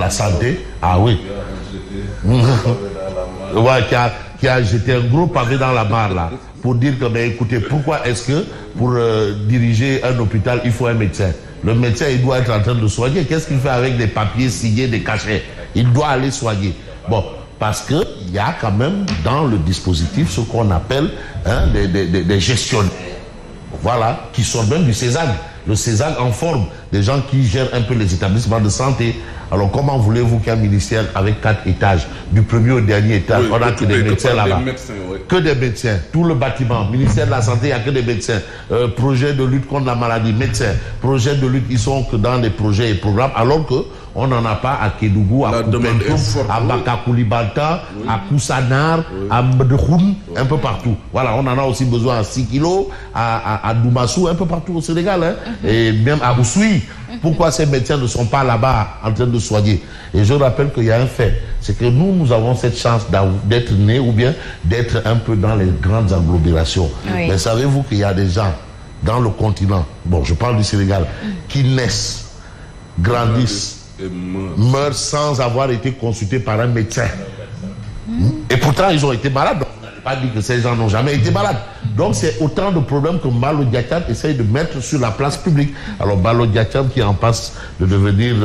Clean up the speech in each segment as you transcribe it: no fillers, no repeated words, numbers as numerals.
la santé. Ah oui. Ouais, qui a jeté un gros pavé dans la mare là pour dire que, mais écoutez, pourquoi est-ce que pour diriger un hôpital, il faut un médecin? Le médecin, il doit être en train de soigner. Qu'est-ce qu'il fait avec des papiers signés, des cachets? Il doit aller soigner. Bon, parce que il y a quand même dans le dispositif ce qu'on appelle des gestionnaires. Voilà, qui sont même du CESAG. Le CESAG en forme des gens qui gèrent un peu les établissements de santé. Alors comment voulez-vous qu'un ministère avec 4 étages, du premier au dernier étage, on a que des médecins là-bas, que des médecins, tout le bâtiment, ministère de la santé, il n'y a que des médecins, projet de lutte contre la maladie, médecins, projet de lutte, ils sont que dans les projets et programmes, alors que on n'en a pas à Kédougou, à Koupentoum, à Bakakoulibanta, à Koussanar, à Mbedekhoun, un peu partout. Voilà, on en a aussi besoin à 6 kilos, à Doumassou, un peu partout au Sénégal, hein, et même à Oussoui. Pourquoi ces médecins ne sont pas là-bas en train de soigner? Et je rappelle qu'il y a un fait, c'est que nous avons cette chance d'être nés ou bien d'être un peu dans les grandes agglomérations. Oui. Mais savez-vous qu'il y a des gens dans le continent, bon, je parle du Sénégal, qui naissent, grandissent, meurent sans avoir été consultés par un médecin. Et pourtant, ils ont été malades. On n'a pas dit que ces gens n'ont jamais été malades. Donc, c'est autant de problèmes que Malo Diatam essaye de mettre sur la place publique. Alors, Malo Diatam, qui est en passe de devenir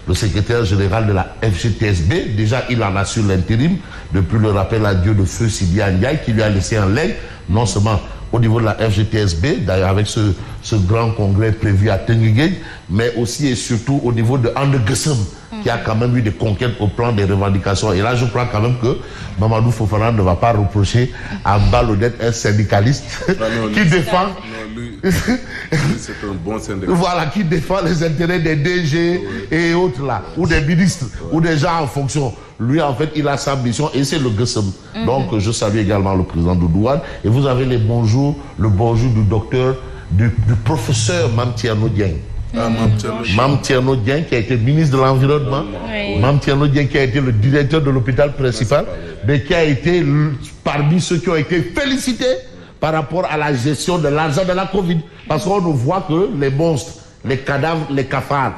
le secrétaire général de la FGTSB, déjà, il en assure l'intérim depuis le rappel à Dieu de feu Sidi Ndiaye, qui lui a laissé un legs, non seulement au niveau de la FGTSB, d'ailleurs avec ce grand congrès prévu à Tenguigui, mais aussi et surtout au niveau de Andeguessem, qui a quand même eu des conquêtes au plan des revendications. Et là, je crois quand même que Mamadou Fofana ne va pas reprocher à Mbalo d'être un syndicaliste qui défend... c'est un bon syndicaliste. Voilà, qui défend les intérêts des DG et autres là, ou des ministres, ou des gens en fonction. Lui, en fait, il a sa mission et c'est le Guessem. Donc, je salue également le président de Douane. Et vous avez le bonjour du docteur, du professeur Mamtierno Dieng. Mamtierno Dieng, qui a été ministre de l'Environnement. Mamtierno Dieng, qui a été le directeur de l'hôpital principal, mais qui a été parmi ceux qui ont été félicités par rapport à la gestion de l'argent de la Covid. Parce qu'on ne voit que les monstres, les cadavres, les cafards.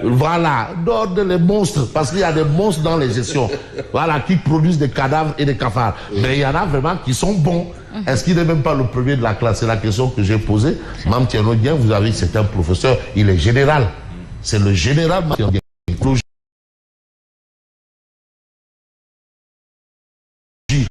Voilà, d'ordre les monstres, parce qu'il y a des monstres dans les gestions, voilà, qui produisent des cadavres et des cafards. Mais il y en a vraiment qui sont bons. Est-ce qu'il n'est même pas le premier de la classe? C'est la question que j'ai posée. Mamtierno Dieng, vous avez, c'est un professeur, il est général. C'est le général Mamtierno Dieng.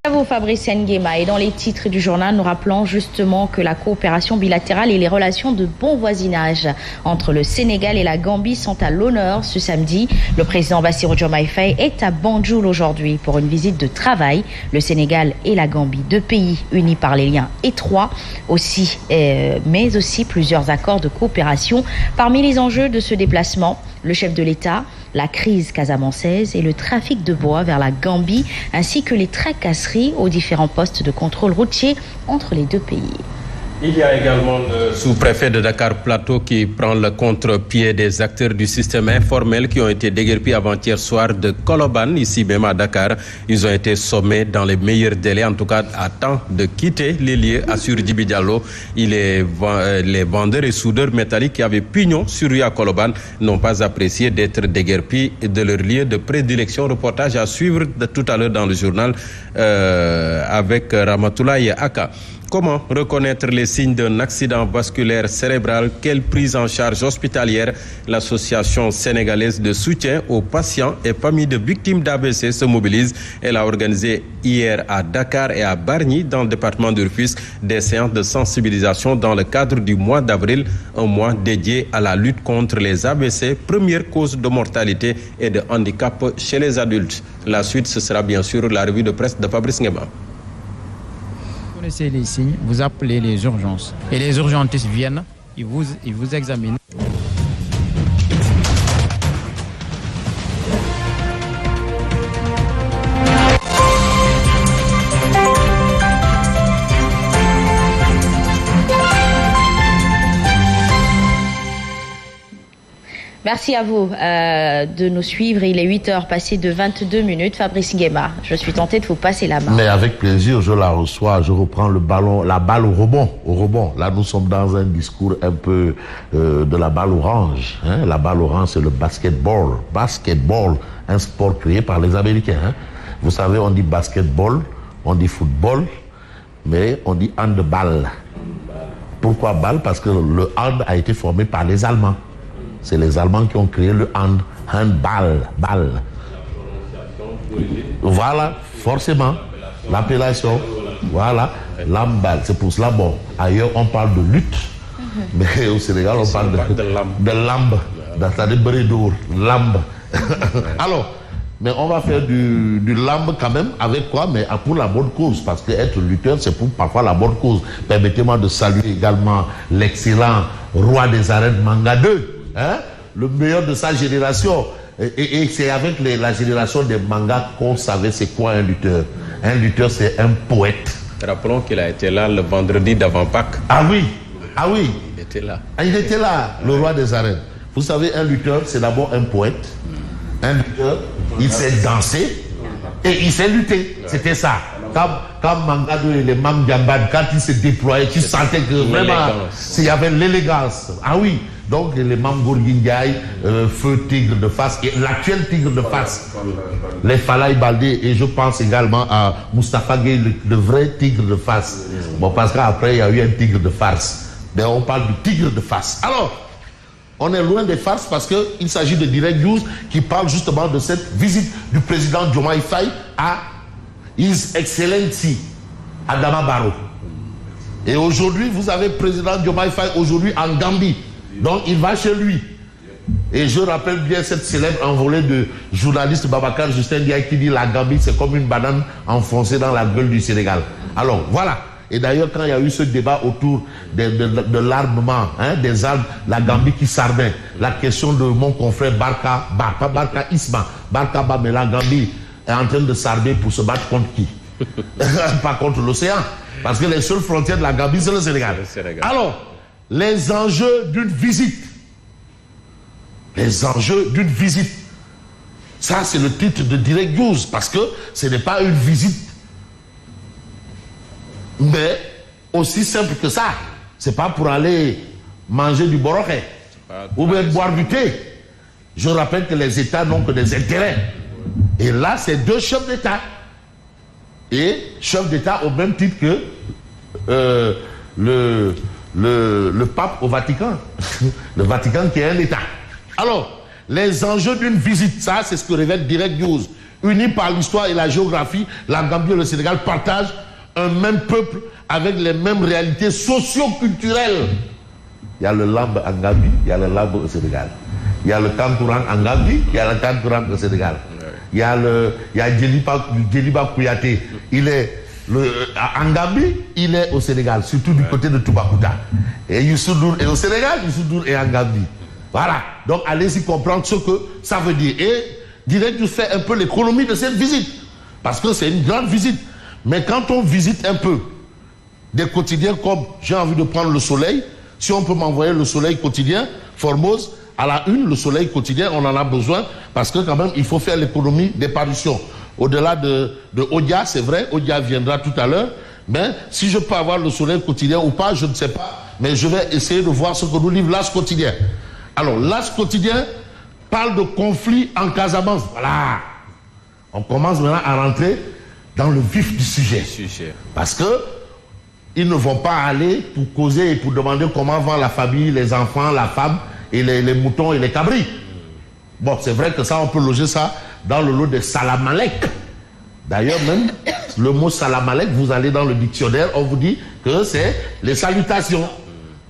Bravo Fabrice Nguema. Et dans les titres du journal, nous rappelons justement que la coopération bilatérale et les relations de bon voisinage entre le Sénégal et la Gambie sont à l'honneur ce samedi. Le président Bassirou Diomaye Faye est à Banjul aujourd'hui pour une visite de travail. Le Sénégal et la Gambie, deux pays unis par les liens étroits, mais aussi plusieurs accords de coopération. Parmi les enjeux de ce déplacement, le chef de l'État, la crise casamançaise et le trafic de bois vers la Gambie, ainsi que les tracasseries aux différents postes de contrôle routier entre les deux pays. Il y a également le sous-préfet de Dakar Plateau qui prend le contre-pied des acteurs du système informel qui ont été déguerpis avant-hier soir de Colobane, ici même à Dakar. Ils ont été sommés dans les meilleurs délais, en tout cas à temps de quitter les lieux, assure Djibi Diallo. Les vendeurs et soudeurs métalliques qui avaient pignon sur rue à Colobane n'ont pas apprécié d'être déguerpis de leur lieu de prédilection. Reportage à suivre de tout à l'heure dans le journal avec Ramatoulaye Aka. Comment reconnaître les signes d'un accident vasculaire cérébral? Quelle prise en charge hospitalière? L'association sénégalaise de soutien aux patients et familles de victimes d'AVC se mobilise. Elle a organisé hier à Dakar et à Bargny, dans le département de Rufisque, des séances de sensibilisation dans le cadre du mois d'avril, un mois dédié à la lutte contre les AVC, première cause de mortalité et de handicap chez les adultes. La suite, ce sera bien sûr la revue de presse de Fabrice Nguema. Vous connaissez les signes, vous appelez les urgences. Et les urgentistes viennent, ils vous examinent. Merci. Merci à vous de nous suivre. Il est 8h passé de 22 minutes. Fabrice Nguema, je suis tenté de vous passer la main. Mais avec plaisir, je la reçois, je reprends le ballon, la balle au rebond. Là, nous sommes dans un discours un peu de la balle orange. Hein? La balle orange, c'est le basketball. Basketball, un sport créé par les Américains. Hein? Vous savez, on dit basketball, on dit football, mais on dit handball. Pourquoi balle? Parce que le hand a été formé par les Allemands. C'est les Allemands qui ont créé le handball, balle. Voilà, forcément, l'appellation, voilà, l'handball. C'est pour cela, bon, ailleurs on parle de lutte, mais au Sénégal on parle de lambe, c'est-à-dire brédour, lambe. Alors, mais on va faire du lambe quand même, avec quoi? Mais pour la bonne cause, parce que être lutteur, c'est pour parfois la bonne cause. Permettez-moi de saluer également l'excellent roi des arènes Manga 2. Hein? Le meilleur de sa génération. Et c'est avec la génération des mangas qu'on savait c'est quoi un lutteur. Un lutteur, c'est un poète. Rappelons qu'il a été là le vendredi d'avant Pâques. Ah oui. Il était là. Il était là, le roi des arènes. Vous savez, un lutteur, c'est d'abord un poète. Un lutteur, il sait danser et il sait lutter. C'était ça. Quand Manga 2 et les Mamdiambad, quand ils se déployaient, tu sentais que vraiment, il y avait l'élégance. Ah oui. Donc les Mamgour Guingaï, Feu Tigre de Fass, et l'actuel Tigre de Fass, les Falaï Baldé, et je pense également à Moustapha Gueye, le vrai Tigre de Fass. Bon, parce qu'après il y a eu un Tigre de Farce. Mais on parle du Tigre de Fass. Alors, on est loin des farces parce qu'il s'agit de Direct News qui parle justement de cette visite du président Diomaye Faye à His Excellency Adama Barrow. Et aujourd'hui, vous avez le président Diomaye Faye aujourd'hui en Gambie. Donc il va chez lui. Et je rappelle bien cette célèbre envolée de journaliste Babacar Justin Diaye qui dit la Gambie c'est comme une banane enfoncée dans la gueule du Sénégal. Alors voilà. Et d'ailleurs quand il y a eu ce débat autour de l'armement, hein, des armes, la Gambie qui s'armait, la question de mon confrère Barka Ba, pas Barka Isma, Barka Ba, mais la Gambie est en train de s'armer pour se battre contre qui? Pas contre l'océan. Parce que les seules frontières de la Gambie c'est le Sénégal. Alors, les enjeux d'une visite. Les enjeux d'une visite. Ça, c'est le titre de Direct News, parce que ce n'est pas une visite. Mais aussi simple que ça. C'est pas pour aller manger du boroké ou bien boire du thé. Je rappelle que les États n'ont que des intérêts. Et là, c'est deux chefs d'État. Et chefs d'État au même titre que le pape au Vatican. Le Vatican qui est un État. Alors, les enjeux d'une visite, ça c'est ce que révèle Direct News. Unis par l'histoire et la géographie, la Gambie et le Sénégal partagent un même peuple avec les mêmes réalités socio-culturelles. Il y a le lambe en Gambie, il y a le lambe au Sénégal. Il y a le kantourang en Gambie, il y a le kantourang au Sénégal. Il y a Djeliba Kouyaté, il est en Gambie, il est au Sénégal, surtout du côté de Toubacouta. Et Youssou Ndour est au Sénégal, Youssou Ndour est en Gambie. Voilà. Donc allez-y comprendre ce que ça veut dire. Et Direct News fait un peu l'économie de cette visite. Parce que c'est une grande visite. Mais quand on visite un peu des quotidiens comme j'ai envie de prendre Le Soleil, si on peut m'envoyer Le Soleil quotidien, Formose, à la une, Le Soleil quotidien, on en a besoin parce que quand même, il faut faire l'économie des parutions. Au-delà de Odia, c'est vrai, Odia viendra tout à l'heure, mais si je peux avoir Le Soleil quotidien ou pas, je ne sais pas, mais je vais essayer de voir ce que nous livre l'As quotidien. Alors, l'As quotidien parle de conflit en Casamance. Voilà. On commence maintenant à rentrer dans le vif du sujet. Parce que ils ne vont pas aller pour causer et pour demander comment va la famille, les enfants, la femme et les moutons et les cabris. Bon, c'est vrai que ça, on peut loger ça dans le lot des salamalek. D'ailleurs, même le mot salamalek, vous allez dans le dictionnaire, on vous dit que c'est les salutations.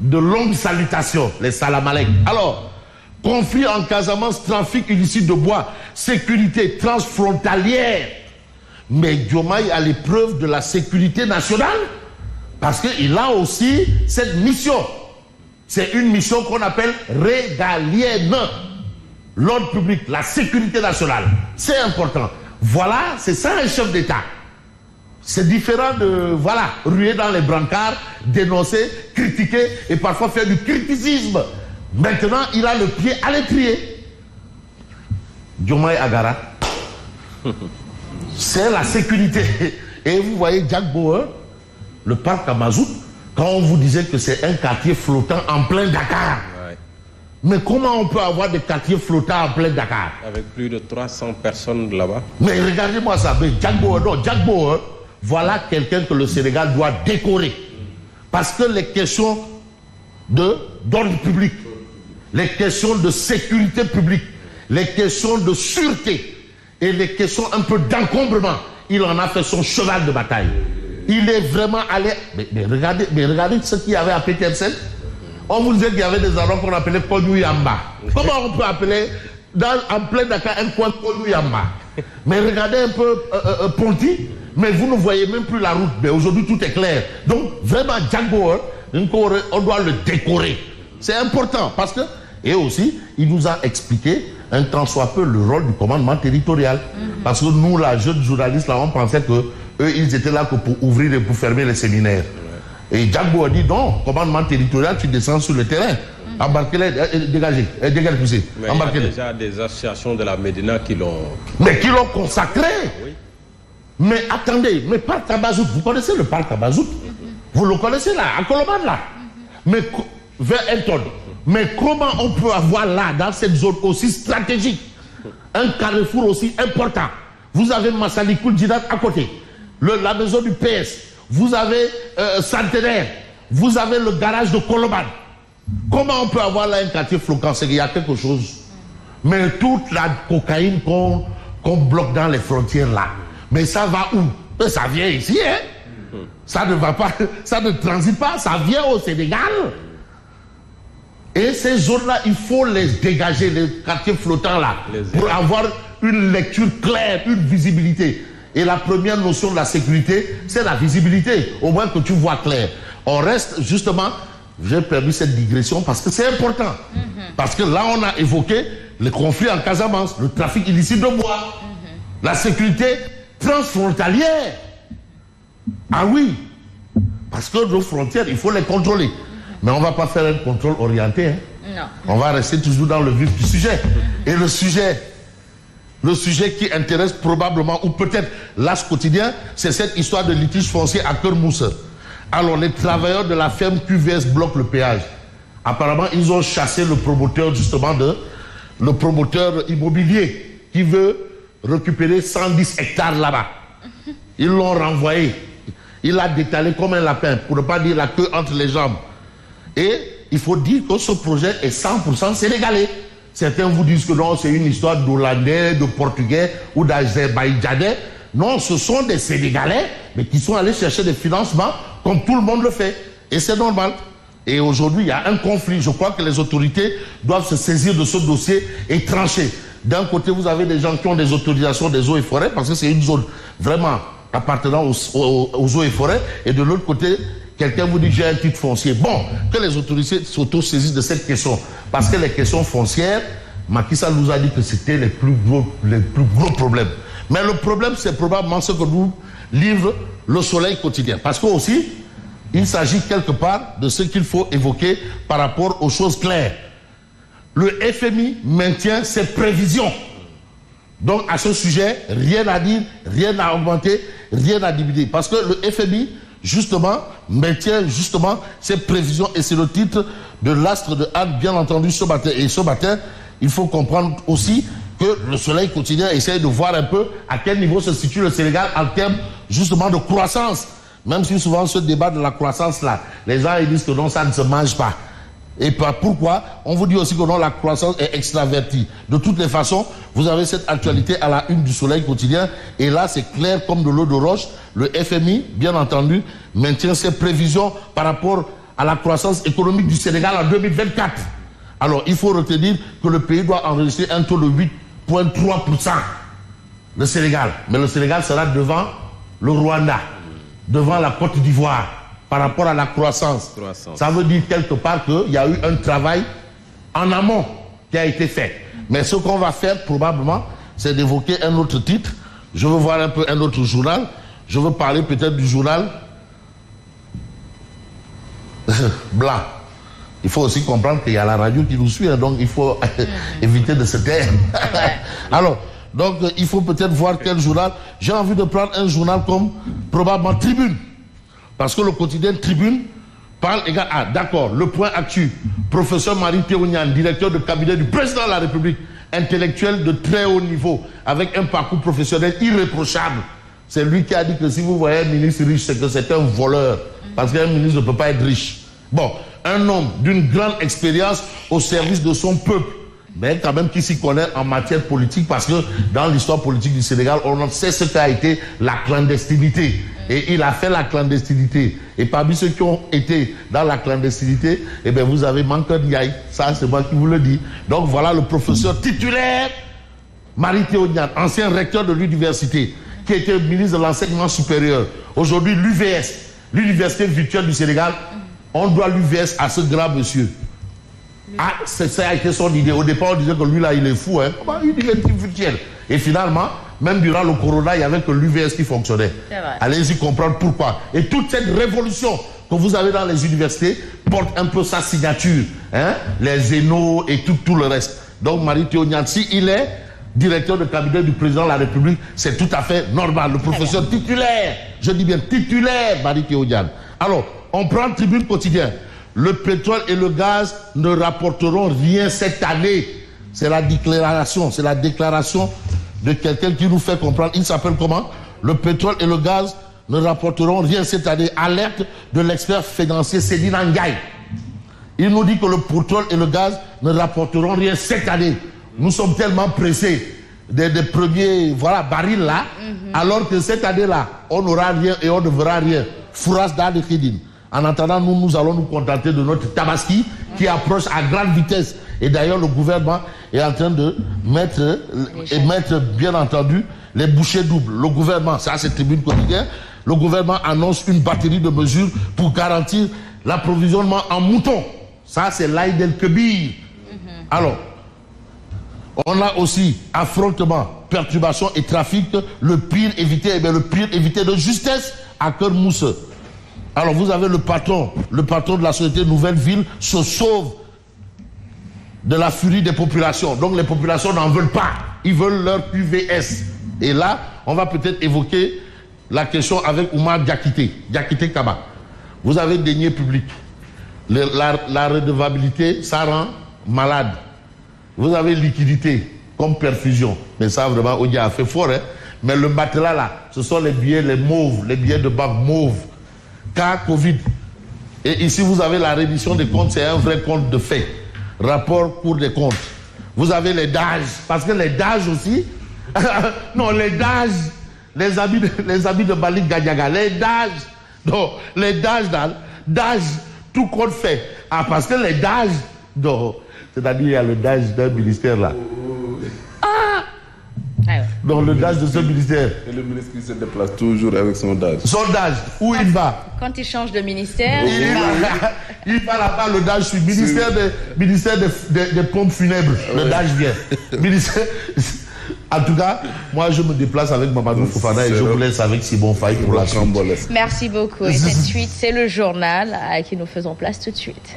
De longues salutations, les salamalek. Alors, conflit en Casamance, trafic illicite de bois, sécurité transfrontalière. Mais Diomaye a l'épreuve de la sécurité nationale parce qu'il a aussi cette mission. C'est une mission qu'on appelle régalienne. L'ordre public, la sécurité nationale. C'est important. Voilà, c'est ça un chef d'État. C'est différent de, voilà, ruer dans les brancards, dénoncer, critiquer et parfois faire du criticisme. Maintenant, il a le pied à l'étrier. Diomaye Agara. C'est la sécurité. Et vous voyez Jack Bauer, le parc à mazout, quand on vous disait que c'est un quartier flottant en plein Dakar. Ouais. Mais comment on peut avoir des quartiers flottants en plein Dakar? Avec plus de 300 personnes là-bas. Mais regardez-moi ça. Mais Jack Bauer, voilà quelqu'un que le Sénégal doit décorer. Parce que les questions d'ordre public, les questions de sécurité publique, les questions de sûreté et les questions un peu d'encombrement, il en a fait son cheval de bataille. Il est vraiment allé... Mais regardez ce qu'il y avait à Petersen. On vous disait qu'il y avait des endroits qu'on appelait Konouyamba. Comment on peut appeler en plein Dakar un coin Konouyamba? Mais regardez un peu Ponty, mais vous ne voyez même plus la route. Mais aujourd'hui, tout est clair. Donc, vraiment, Jack Bauer, on doit le décorer. C'est important parce que... Et aussi, il nous a expliqué un tant soit peu le rôle du commandement territorial. Parce que nous, la jeune journaliste, là, on pensait que eux, ils étaient là que pour ouvrir et pour fermer les séminaires. Et Jack Bauer dit non, commandement territorial, tu descends sur le terrain. Embarquez-les, dégagez, dégagez, embarquez-les. Il y a déjà des associations de la Médina qui l'ont... Mais qui l'ont consacré. Oui. Mais attendez, mais parc à mazout, vous connaissez le parc à mazout? Vous le connaissez là, à Colomane là. Mais vers Elton. Mais comment on peut avoir là, dans cette zone aussi stratégique, un carrefour aussi important? Vous avez Massalikul Djidat à côté, la maison du PS, vous avez Centenaire, vous avez le garage de Colomane. Comment on peut avoir là un quartier flottant? C'est qu'il y a quelque chose. Mais toute la cocaïne qu'on bloque dans les frontières là, mais ça va où? Ça vient ici, hein? Ça ne va pas, ça ne transite pas, ça vient au Sénégal. Et ces zones-là, il faut les dégager, les quartiers flottants là, pour avoir une lecture claire, une visibilité. Et la première notion de la sécurité, c'est la visibilité, au moins que tu vois clair. On reste justement, j'ai permis cette digression parce que c'est important. Parce que là, on a évoqué les conflits en Casamance, le trafic illicite de bois, la sécurité transfrontalière. Ah oui, parce que nos frontières, il faut les contrôler. Mais on ne va pas faire un contrôle orienté. Hein. Non. On va rester toujours dans le vif du sujet. Et le sujet qui intéresse probablement, ou peut-être l'As quotidien, c'est cette histoire de litige foncier à Kermousse. Alors, les travailleurs de la ferme QVS bloquent le péage. Apparemment, ils ont chassé le promoteur, justement, le promoteur immobilier qui veut récupérer 110 hectares là-bas. Ils l'ont renvoyé. Il a détalé comme un lapin, pour ne pas dire la queue entre les jambes. Et il faut dire que ce projet est 100% sénégalais. Certains vous disent que non, c'est une histoire d'Hollandais, de Portugais ou d'Azerbaïdjanais. Non, ce sont des Sénégalais, mais qui sont allés chercher des financements comme tout le monde le fait. Et c'est normal. Et aujourd'hui, il y a un conflit. Je crois que les autorités doivent se saisir de ce dossier et trancher. D'un côté, vous avez des gens qui ont des autorisations des eaux et forêts, parce que c'est une zone vraiment appartenant aux eaux et forêts. Et de l'autre côté, quelqu'un vous dit j'ai un titre foncier. Bon, que les autorités s'auto-saisissent de cette question. Parce que les questions foncières, Macky Sall nous a dit que c'était les plus gros problèmes. Mais le problème, c'est probablement ce que nous livre le Soleil quotidien. Parce que aussi, il s'agit quelque part de ce qu'il faut évoquer par rapport aux choses claires. Le FMI maintient ses prévisions. Donc à ce sujet, rien à dire, rien à augmenter, rien à diminuer. Parce que le FMI, justement, maintient justement ses prévisions. Et c'est le titre de l'Astre de Anne, bien entendu, ce matin. Et ce matin, il faut comprendre aussi que le Soleil quotidien essaie de voir un peu à quel niveau se situe le Sénégal en termes justement de croissance. Même si souvent ce débat de la croissance là, les gens ils disent que non, ça ne se mange pas. Et pourquoi? On vous dit aussi que non, la croissance est extravertie. De toutes les façons, vous avez cette actualité à la une du Soleil quotidien. Et là, c'est clair comme de l'eau de roche. Le FMI, bien entendu, maintient ses prévisions par rapport à la croissance économique du Sénégal en 2024. Alors, il faut retenir que le pays doit enregistrer un taux de 8,3%. Le Sénégal. Mais le Sénégal sera devant le Rwanda, devant la Côte d'Ivoire, par rapport à la croissance. Ça veut dire quelque part qu'il y a eu un travail en amont qui a été fait. Mais ce qu'on va faire probablement, c'est d'évoquer un autre titre. Je veux voir un peu un autre journal. Je veux parler peut-être du journal blanc. Il faut aussi comprendre qu'il y a la radio qui nous suit, hein, donc il faut éviter de se taire. Alors, donc il faut peut-être voir quel journal. J'ai envie de prendre un journal comme probablement Tribune. Parce que le quotidien Tribune parle égal. Ah, d'accord, le point actu. Professeur Marie-Théo Niane, directeur de cabinet du président de la République, intellectuel de très haut niveau, avec un parcours professionnel irréprochable. C'est lui qui a dit que si vous voyez un ministre riche, c'est que c'est un voleur. Parce qu'un ministre ne peut pas être riche. Bon, un homme d'une grande expérience au service de son peuple, mais quand même qui s'y connaît en matière politique, parce que dans l'histoire politique du Sénégal, on sait ce qu'a été la clandestinité. Et il a fait la clandestinité. Et parmi ceux qui ont été dans la clandestinité, eh bien, vous avez Mankeur Ndiaye. Ça, c'est moi qui vous le dis. Donc voilà le professeur titulaire Marie-Théo Niane, ancien recteur de l'université, qui était ministre de l'enseignement supérieur. Aujourd'hui, l'UVS, l'université virtuelle du Sénégal, on doit l'UVS à ce grand monsieur. Ah, ça a été son idée. Au départ, on disait que lui, là, il est fou. Hein. Comment une université virtuelle? Et finalement, même durant le corona, il n'y avait que l'UVS qui fonctionnait. Allez-y comprendre pourquoi. Et toute cette révolution que vous avez dans les universités porte un peu sa signature. Hein? Les ENO et tout le reste. Donc, Marie-Théo Niane, si il est directeur de cabinet du président de la République, c'est tout à fait normal. Le professeur titulaire, je dis bien titulaire, Marie-Théo Niane. Alors, on prend Tribune Quotidien. Le pétrole et le gaz ne rapporteront rien cette année. C'est la déclaration de quelqu'un qui nous fait comprendre. Il s'appelle comment? Le pétrole et le gaz ne rapporteront rien cette année. Alerte de l'expert financier Céline Ndiaye. Il nous dit que le pétrole et le gaz ne rapporteront rien cette année. Nous sommes tellement pressés des premiers barils là, alors que cette année-là, on n'aura rien et on ne verra rien. Fouras d'Al Khidine. En attendant, nous allons nous contenter de notre tabaski qui approche à grande vitesse. Et d'ailleurs, le gouvernement est en train de mettre bien entendu, les bouchées doubles. Le gouvernement, ça c'est Tribune Quotidien, le gouvernement annonce une batterie de mesures pour garantir l'approvisionnement en moutons. Ça c'est l'Aïd el-Kébir. Alors, on a aussi affrontement, perturbation et trafic, le pire évité, eh bien, le pire évité de justesse à Cœur-Mousse. Alors vous avez le patron de la société Nouvelle Ville se sauve de la furie des populations. Donc les populations n'en veulent pas. Ils veulent leur UVS. Et là, on va peut-être évoquer la question avec Oumar Diakité Kaba. Vous avez deniers publics. La redevabilité, ça rend malade. Vous avez liquidité comme perfusion. Mais ça, vraiment, Odia a fait fort. Hein? Mais le matelas là, ce sont les billets, les mauves, les billets de banque mauves. Cas Covid. Et ici, vous avez la reddition des comptes, c'est un vrai compte de fait. Rapport Cour des comptes. Vous avez les DAGE, parce que les DAGE aussi, non, les DAGE, les amis de Malik Gadiaga, les DAGE, non, les DAGE, DAGE, tout compte fait. Ah, parce que les DAGE, non, c'est-à-dire il y a le DAGE d'un ministère là. Dans le DAGE de ce ministère. Et le ministre qui se déplace toujours avec son DAGE. Son DAGE, où il va? Quand il change de ministère, il va là-bas, le DAGE suit. Ministère des pompes funèbres. Le DAGE vient. En tout cas, moi je me déplace avec Mamadou Fofana et je vous laisse avec Simon Faye pour la suite. Merci beaucoup. Et cette suite, c'est le journal à qui nous faisons place tout de suite.